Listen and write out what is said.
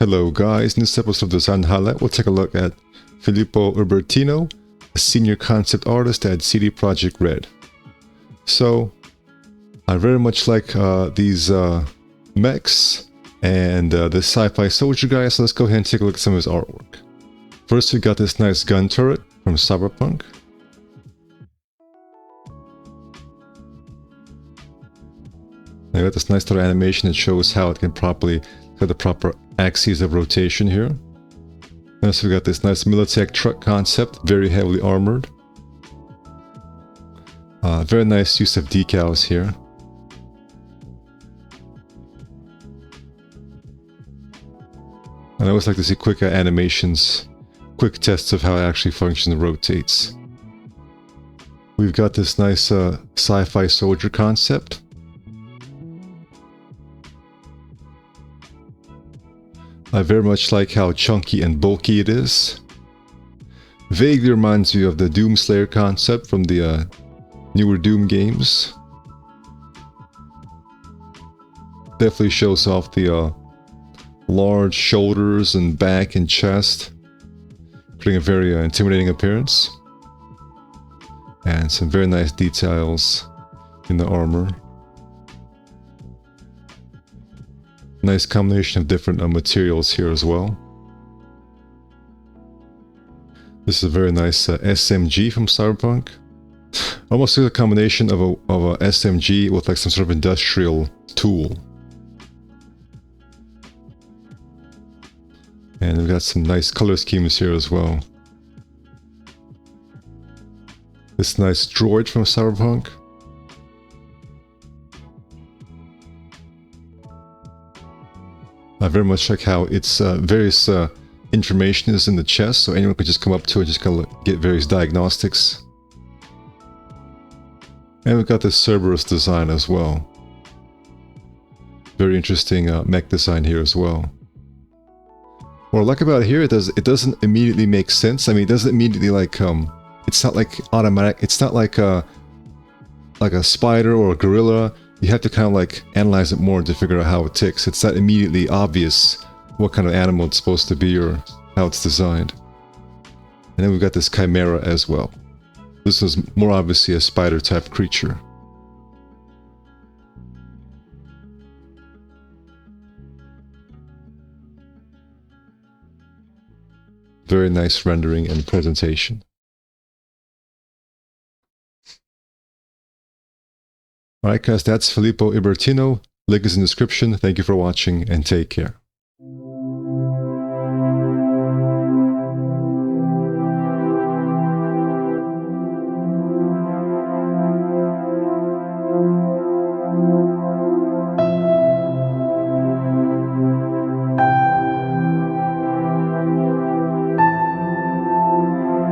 Hello guys, in this episode of Design Highlight, we'll take a look at Filippo Ubertino, a senior concept artist at CD Projekt Red. So, I very much like these mechs and the SciFi Soldier guy, so let's go ahead and take a look at some of his artwork. First we got this nice gun turret from Cyberpunk. I got this nice little animation that shows how it can properly have the proper axes of rotation here. And so we got this nice Milit Truck concept, very heavily armored. Very nice use of decals here. And I always like to see quick animations, quick tests of how it actually functions and rotates. We've got this nice SciFi Soldier concept. I very much like how chunky and bulky it is. Vaguely reminds me of the Doomslayer concept from the newer Doom games. Definitely shows off the large shoulders and back and chest, creating a very intimidating appearance. And some very nice details in the armor. Nice combination of different materials here as well. This is a very nice SMG from Cyberpunk. Almost like a combination of a SMG with like some sort of industrial tool. And we've got some nice color schemes here as well. This nice droid from Cyberpunk. I very much like how its various information is in the chest, so anyone could just come up to it and just kind of get various diagnostics. And we've got this Cerberus design as well. Very interesting mech design here as well. What I like about it here, it doesn't immediately make sense. I mean, it doesn't immediately like it's not like automatic. It's not like a spider or a gorilla. You have to kind of like analyze it more to figure out how it ticks. It's not immediately obvious what kind of animal it's supposed to be or how it's designed. And then we've got this Chimera as well. This is more obviously a spider type creature. Very nice rendering and presentation. Alright guys, that's Filippo Ubertino. Link is in the description. Thank you for watching and take care.